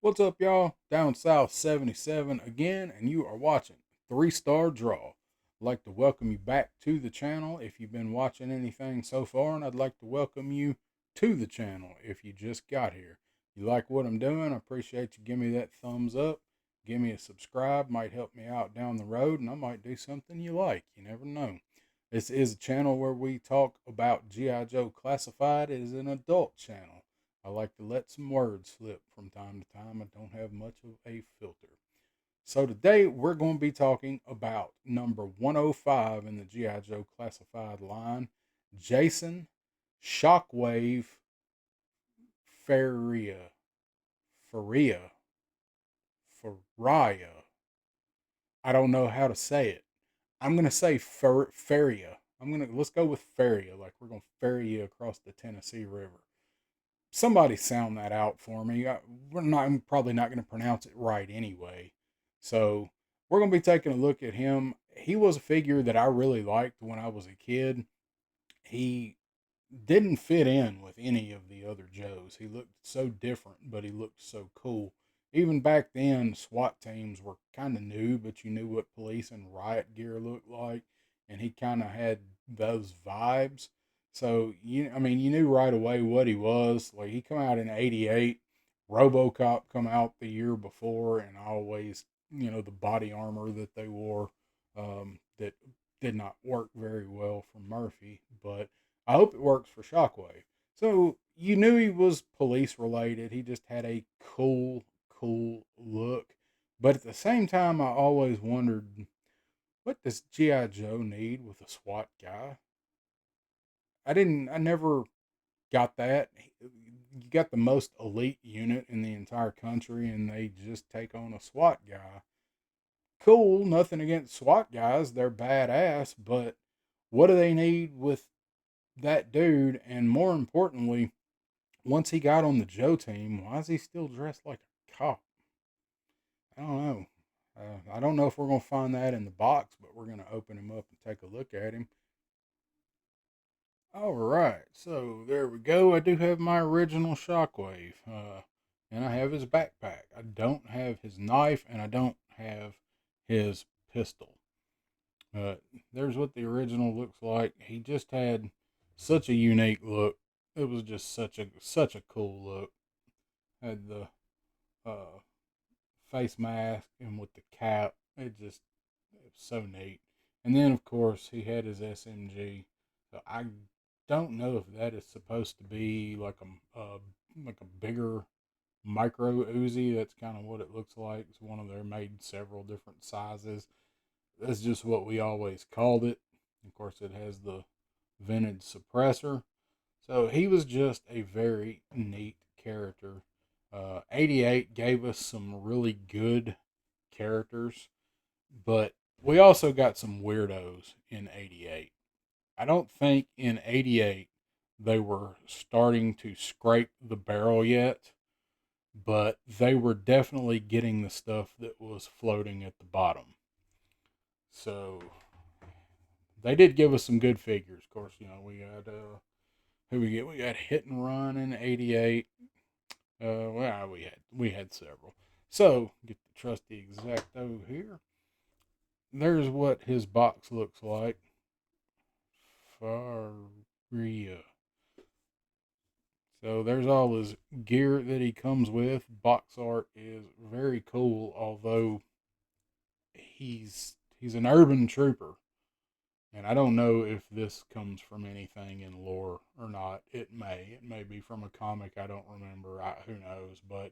What's up, y'all? Down South 77 again, and you are watching 3 Star Draw. I'd like to welcome you back to the channel if you've been watching anything so far, and I'd like to welcome you to the channel if you just got here. You like what I'm doing? I appreciate you give me that thumbs up. Give me a subscribe, might help me out down the road, and I might do something you like. You never know. This is a channel where we talk about G.I. Joe Classified. It is an adult channel. I like to let some words slip from time to time. I don't have much of a filter. So today we're going to be talking about number 105 in the G.I. Joe Classified line, Jason Shockwave Faria. Faria. Faria. I don't know how to say it. I'm going to say Faria. Let's go with Faria, like we're going to ferry you across the Tennessee River. Somebody sound that out for me. I'm probably not going to pronounce it right anyway. So we're going to be taking a look at him. He was a figure that I really liked when I was a kid. He didn't fit in with any of the other Joes. He looked so different, but he looked so cool. Even back then, SWAT teams were kind of new, but you knew what police and riot gear looked like, and he kind of had those vibes. So you knew right away what he was. Like he come out in '88, RoboCop come out the year before, and always the body armor that they wore that did not work very well for Murphy, but I hope it works for Shockwave. So you knew he was police related. He just had a cool look. But at the same time, I always wondered, what does G.I. Joe need with a SWAT guy? I never got that. You got the most elite unit in the entire country, and they just take on a SWAT guy. Cool, nothing against SWAT guys. They're badass, but what do they need with that dude? And more importantly, once he got on the Joe team, why is he still dressed like a cop? I don't know. I don't know if we're going to find that in the box, but we're going to open him up and take a look at him. All right, so there we go. I do have my original Shockwave, and I have his backpack. I don't have his knife, and I don't have his pistol. There's what the original looks like. He just had such a unique look. It was just such a cool look. Had the uh, face mask and with the cap. It was so neat. And then of course he had his SMG. So I don't know if that is supposed to be like a bigger micro Uzi. That's kind of what it looks like. It's one of their made several different sizes. That's just what we always called it. Of course, it has the vintage suppressor. So he was just a very neat character. 88 gave us some really good characters, but we also got some weirdos in 88. I don't think in 88 they were starting to scrape the barrel yet, but they were definitely getting the stuff that was floating at the bottom. So they did give us some good figures. Of course, we got who we get? We got Hit and Run in '88. Well, we had several. So get the trusty Exacto here. There's what his box looks like. Faria. So there's all his gear that he comes with. Box art is very cool, although he's an urban trooper. And I don't know if this comes from anything in lore or not. It may. It may be from a comic. I don't remember. Who knows? But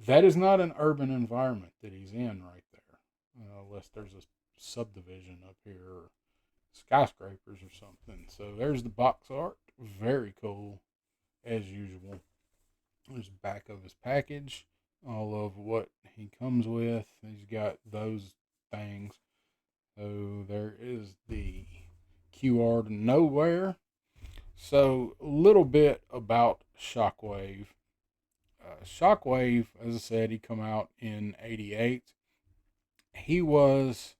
that is not an urban environment that he's in right there. Unless there's a subdivision up here or skyscrapers or something. So there's the box art. Very cool, as usual. There's the back of his package. All of what he comes with. He's got those things. So there is the QR to nowhere. So a little bit about Shockwave. Shockwave, as I said, he come out in '88. He was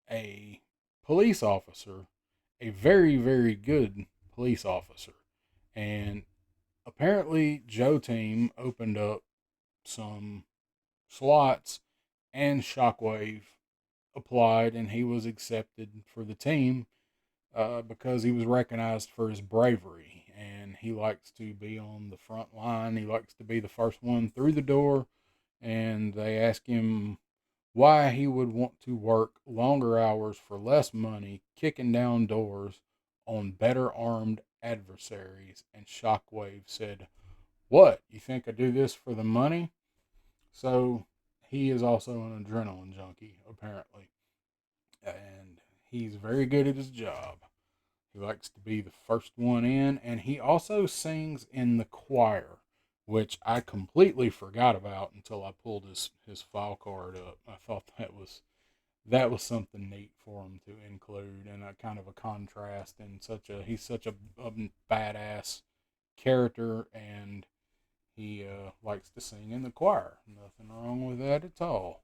a police officer, a very good police officer, and apparently Joe Team opened up some slots, and Shockwave applied, and he was accepted for the team because he was recognized for his bravery. And he likes to be on the front line. He likes to be the first one through the door. And they ask him why he would want to work longer hours for less money, kicking down doors on better armed adversaries. And Shockwave said, "What? You think I do this for the money?" So he is also an adrenaline junkie, apparently. And he's very good at his job. He likes to be the first one in, and he also sings in the choir, which I completely forgot about until I pulled his file card up. I thought that was something neat for him to include, and a kind of a contrast. And he's such a badass character, and he likes to sing in the choir. Nothing wrong with that at all.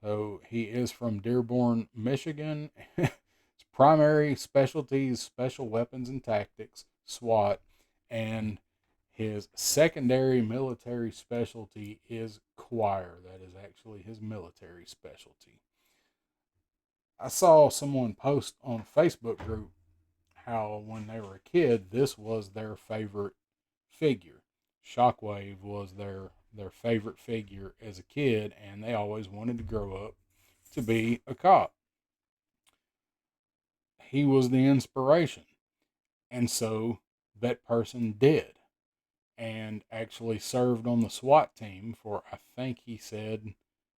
So he is from Dearborn, Michigan. His primary specialty is special weapons and tactics, SWAT, and his secondary military specialty is choir. That is actually his military specialty. I saw someone post on a Facebook group how when they were a kid, this was their favorite figure. Shockwave was their favorite figure as a kid, and they always wanted to grow up to be a cop. He was the inspiration, and so that person did, and actually served on the SWAT team for, I think he said,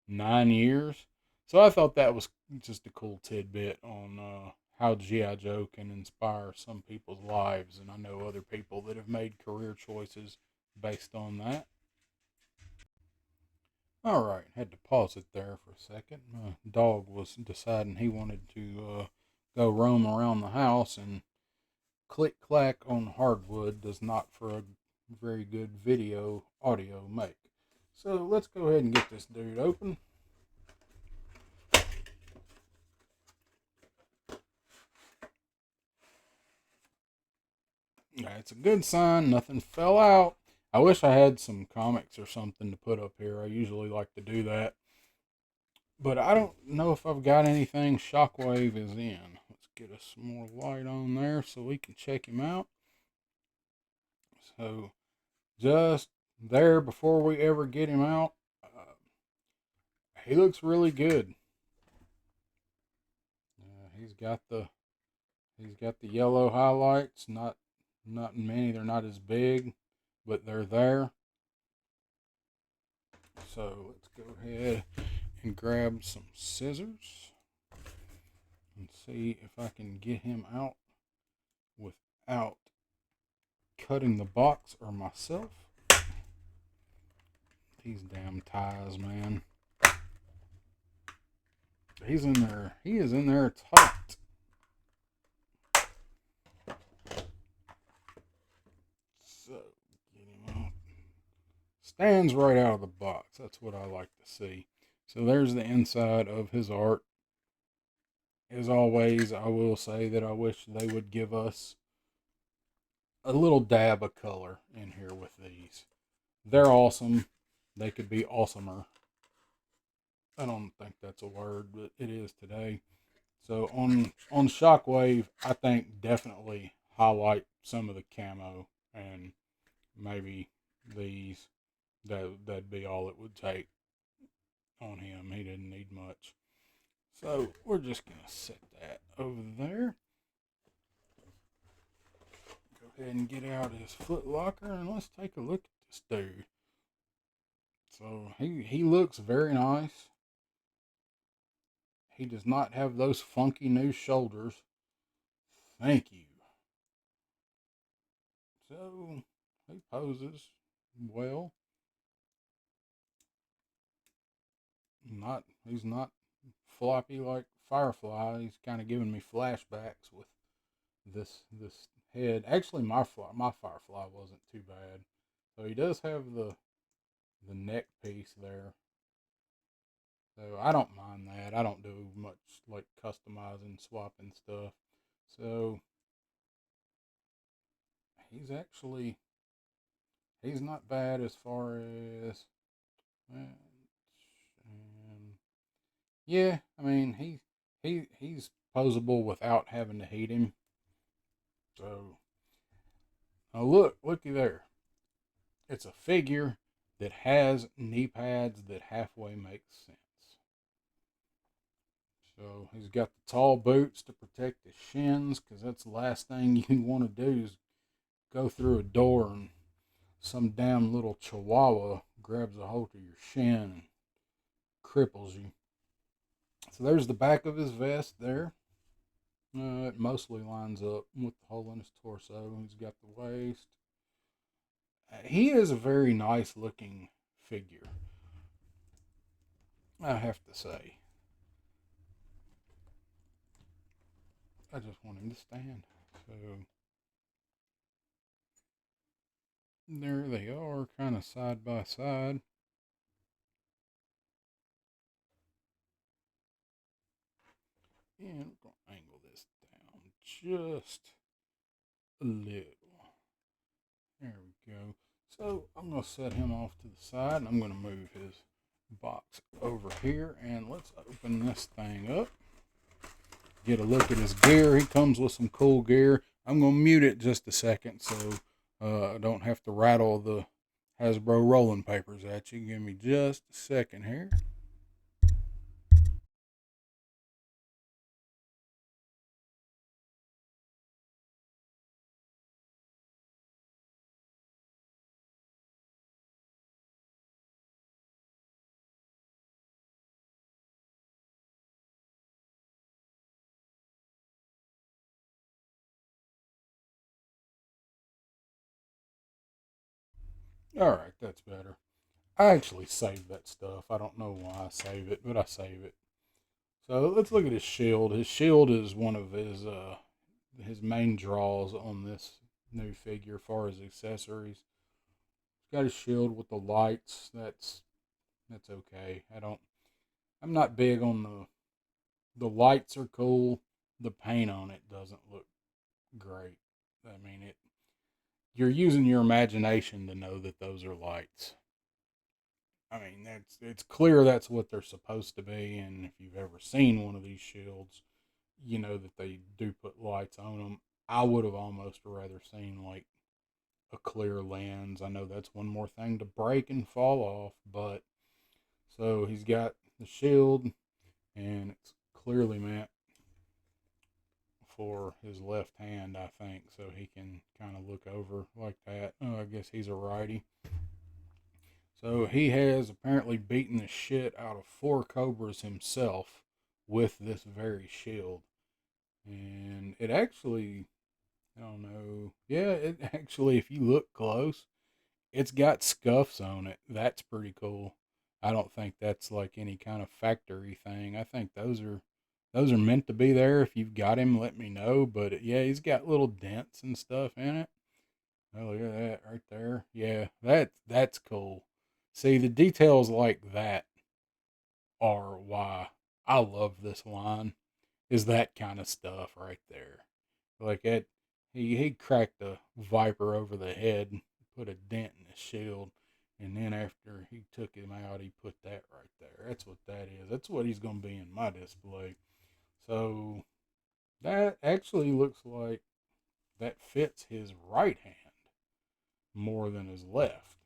9 years. So I thought that was just a cool tidbit on how G.I. Joe can inspire some people's lives. And I know other people that have made career choices based on that. All right, had to pause it there for a second. My dog was deciding he wanted to go roam around the house, and click clack on hardwood does not for a very good video audio make. So let's go ahead and get this dude open. It's a good sign, nothing fell out. I wish I had some comics or something to put up here. I usually like to do that. But I don't know if I've got anything Shockwave is in. Let's get us some more light on there so we can check him out. So just there before we ever get him out, he looks really good. He's got the yellow highlights. Not many. They're not as big, but they're there. So let's go ahead and grab some scissors and see if I can get him out without cutting the box or myself. These damn ties, man. He's in there. He is in there tight. So get him out. Stands right out of the box. That's what I like to see. So there's the inside of his art. As always, I will say that I wish they would give us a little dab of color in here with these. They're awesome. They could be awesomer. I don't think that's a word, but it is today. So on Shockwave, I think definitely highlight some of the camo, and maybe these. That'd be all it would take on him. He didn't need much. So we're just gonna set that over there. Go ahead and get out his foot locker, and let's take a look at this dude. So he looks very nice. He does not have those funky new shoulders. Thank you. So he poses well. He's not floppy like Firefly. He's kind of giving me flashbacks with this head. Actually, my Firefly wasn't too bad. So he does have the neck piece there. So I don't mind that. I don't do much like customizing, swapping stuff. So he's actually he's not bad as far as And yeah, I mean he's posable without having to heat him. So now looky there. It's a figure that has knee pads that halfway make sense. So he's got the tall boots to protect his shins, because that's the last thing you want to do is go through a door and some damn little chihuahua grabs a hold of your shin and cripples you. So there's the back of his vest there. It mostly lines up with the hole in his torso. He's got the waist. He is a very nice looking figure, I have to say. I just want him to stand. So there they are, kind of side by side. And we're going to angle this down just a little. There we go. So I'm going to set him off to the side, and I'm going to move his box over here, and let's open this thing up. Get a look at his gear. He comes with some cool gear. I'm going to mute it just a second so I don't have to rattle the Hasbro rolling papers at you. Give me just a second here. All right, that's better. I actually save that stuff. I don't know why I save it, but I save it. So let's look at his shield. His shield is one of his main draws on this new figure as far as accessories. He's got his shield with the lights. That's okay. I'm not big on the lights are cool. The paint on it doesn't look great. I mean it you're using your imagination to know that those are lights. I mean, it's clear that's what they're supposed to be, and if you've ever seen one of these shields, you know that they do put lights on them. I would have almost rather seen like a clear lens. I know that's one more thing to break and fall off, but so he's got the shield, and it's clearly meant for his left hand, I think, so he can kind of look over like that. Oh, I guess he's a righty. So he has apparently beaten the shit out of four cobras himself with this very shield. And it actually, I don't know. Yeah, it actually, if you look close, it's got scuffs on it. That's pretty cool. I don't think that's like any kind of factory thing. I think those are meant to be there. If you've got him, let me know. But yeah, he's got little dents and stuff in it. Oh, look at that right there. Yeah, that's cool. See, the details like that are why I love this line. Is that kind of stuff right there? Like it, he cracked the Viper over the head and put a dent in his shield, and then after he took him out, he put that right there. That's what that is. That's what he's gonna be in my display. So that actually looks like that fits his right hand more than his left.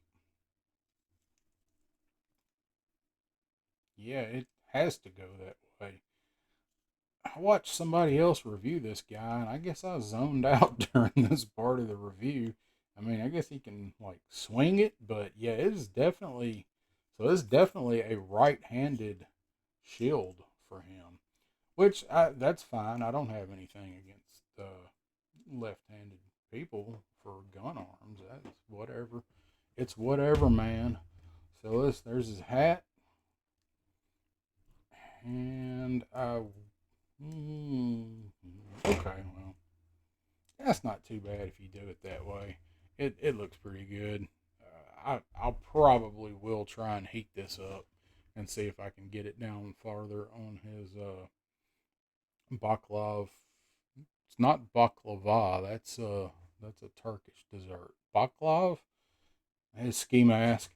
Yeah, it has to go that way. I watched somebody else review this guy, and I guess I zoned out during this part of the review. I mean, I guess he can like swing it, but yeah, it's definitely a right-handed shield for him, which that's fine. I don't have anything against left-handed people for gun arms. That's whatever. It's whatever, man. So there's his hat, and okay, well, that's not too bad if you do it that way. It looks pretty good. I probably will try and heat this up and see if I can get it down farther on his baklav. It's not baklava. That's a Turkish dessert. Baklav. His ski mask.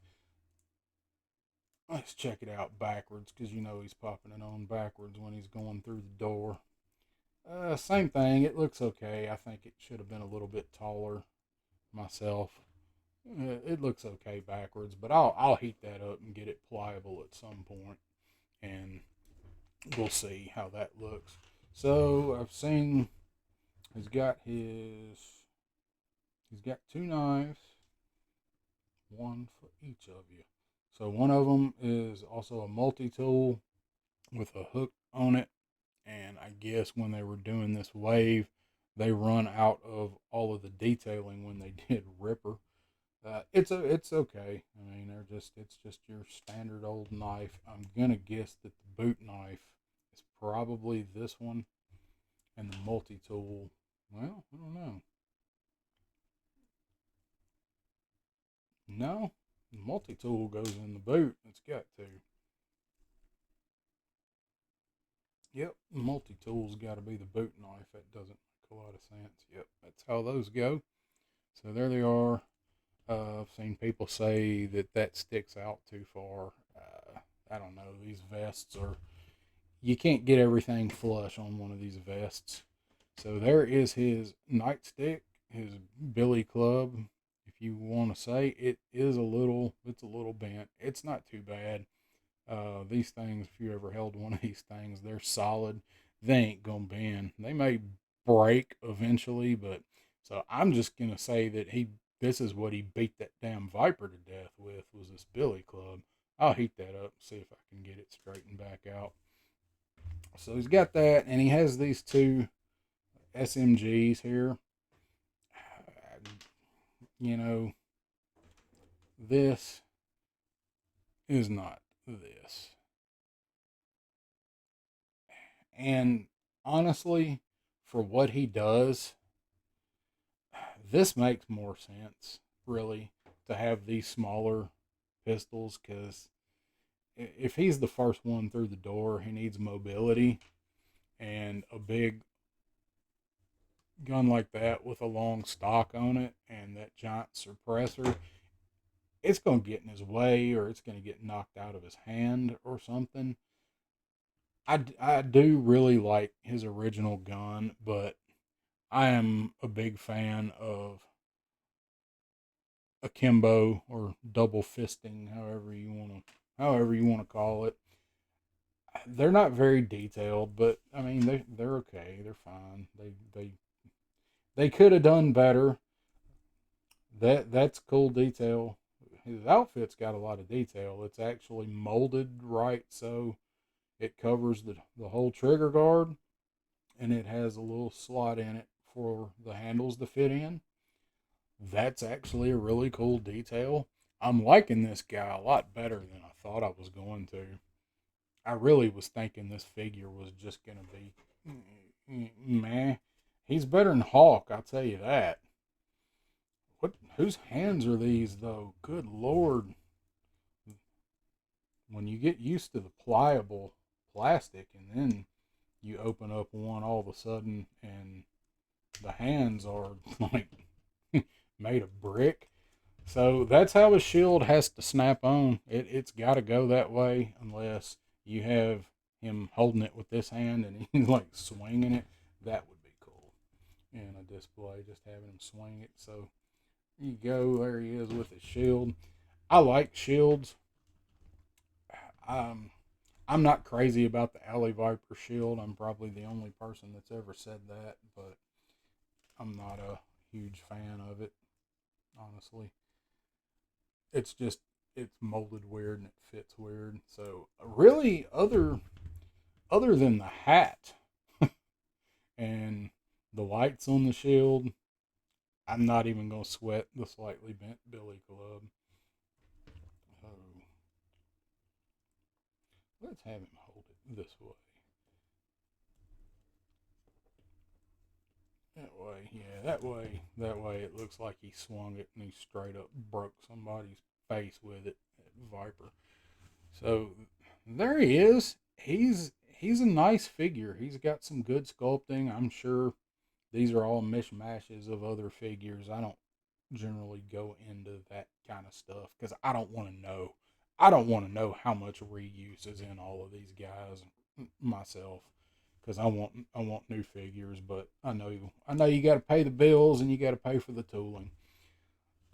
Let's check it out backwards because you know he's popping it on backwards when he's going through the door. Same thing. It looks okay. I think it should have been a little bit taller myself. It looks okay backwards, but I'll heat that up and get it pliable at some point, and we'll see how that looks. So I've seen he's got two knives, one for each of you. So one of them is also a multi-tool with a hook on it, and I guess when they were doing this wave, they run out of all of the detailing when they did Ripper. It's okay. I mean, it's just your standard old knife. I'm gonna guess that the boot knife is probably this one, and the multi tool. Well, I don't know. No, the multi tool goes in the boot. It's got to. Yep, multi tool's got to be the boot knife. That doesn't make a lot of sense. Yep, that's how those go. So there they are. I've seen people say that that sticks out too far. I don't know. These vests are, you can't get everything flush on one of these vests. So there is his nightstick, his billy club. If you want to say it's a little bent. It's not too bad. These things, if you ever held one of these things, they're solid. They ain't gonna bend. They may break eventually, but so I'm just gonna say that this is what he beat that damn Viper to death with was this billy club. I'll heat that up, see if I can get it straightened back out. So he's got that, and he has these two SMGs here. You know, this is not this. And honestly, for what he does, this makes more sense, really, to have these smaller pistols because if he's the first one through the door, he needs mobility, and a big gun like that with a long stock on it and that giant suppressor, it's going to get in his way or it's going to get knocked out of his hand or something. I do really like his original gun, but I am a big fan of akimbo or double fisting, however you want to call it. They're not very detailed, but I mean they're okay. They're fine. They could have done better. That's cool detail. His outfit's got a lot of detail. It's actually molded right so it covers the whole trigger guard, and it has a little slot in it for the handles to fit in. That's actually a really cool detail. I'm liking this guy a lot better than I thought I was going to. I really was thinking this figure was just going to be meh. He's better than Hawk, I'll tell you that. What? Whose hands are these, though? Good Lord. When you get used to the pliable plastic and then you open up one all of a sudden and the hands are like made of brick. So that's how a shield has to snap on. It's got to go that way unless you have him holding it with this hand and he's like swinging it. That would be cool in a display, just having him swing it. So you go, there he is with his shield. I like shields. Um, I'm not crazy about the Alley Viper shield. I'm probably the only person that's ever said that, but I'm not a huge fan of it, honestly. It's just it's molded weird and it fits weird. So really, other than the hat and the lights on the shield, I'm not even gonna sweat the slightly bent billy club. So let's have him hold it this way. That way it looks like he swung it and he straight up broke somebody's face with it at Viper. So there he is. He's a nice figure. He's got some good sculpting. I'm sure these are all mishmashes of other figures. I don't generally go into that kind of stuff because I don't want to know. I don't want to know how much reuse is in all of these guys myself, because I want new figures, but I know you got to pay the bills and you got to pay for the tooling.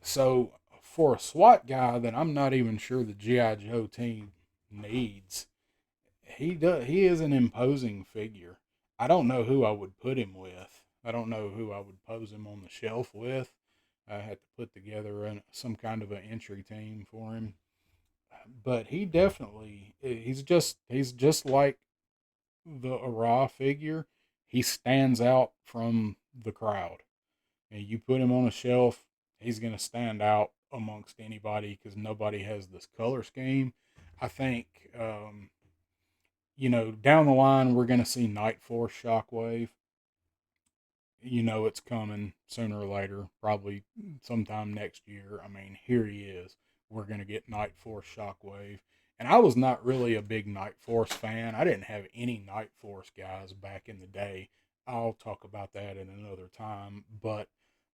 So for a SWAT guy that I'm not even sure the GI Joe team needs, he is an imposing figure. I don't know who I would put him with. I don't know who I would pose him on the shelf with. I had to put together some kind of an entry team for him, but he's just like the Ara figure. He stands out from the crowd, and you put him on a shelf, he's going to stand out amongst anybody because nobody has this color scheme. I think down the line we're going to see Night Force Shockwave. It's coming sooner or later, probably sometime next year. I mean, here he is. We're going to get Night Force Shockwave. And I was not really a big Night Force fan. I didn't have any Night Force guys back in the day. I'll talk about that in another time. But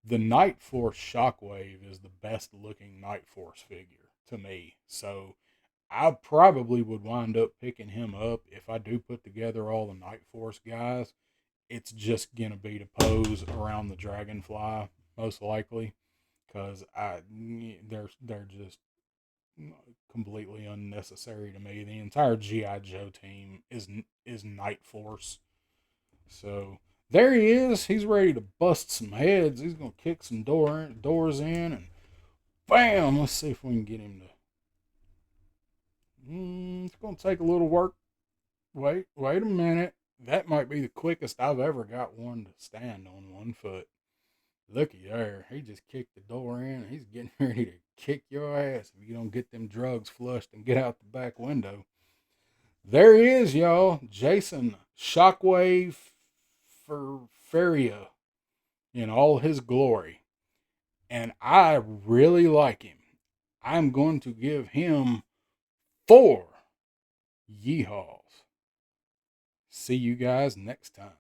the Night Force Shockwave is the best looking Night Force figure to me. So I probably would wind up picking him up if I do put together all the Night Force guys. It's just gonna be to pose around the Dragonfly, most likely, because they're just completely unnecessary to me. The entire GI Joe team is Night Force. So there he is. He's ready to bust some heads. He's gonna kick some doors in, and bam. Let's see if we can get him to. It's gonna take a little work. Wait a minute. That might be the quickest I've ever got one to stand on one foot. Looky there. He just kicked the door in. He's getting ready to kick your ass if you don't get them drugs flushed and get out the back window. There he is, y'all. Jason Shockwave for Faria in all his glory. And I really like him. I'm going to give him 4 yeehaws. See you guys next time.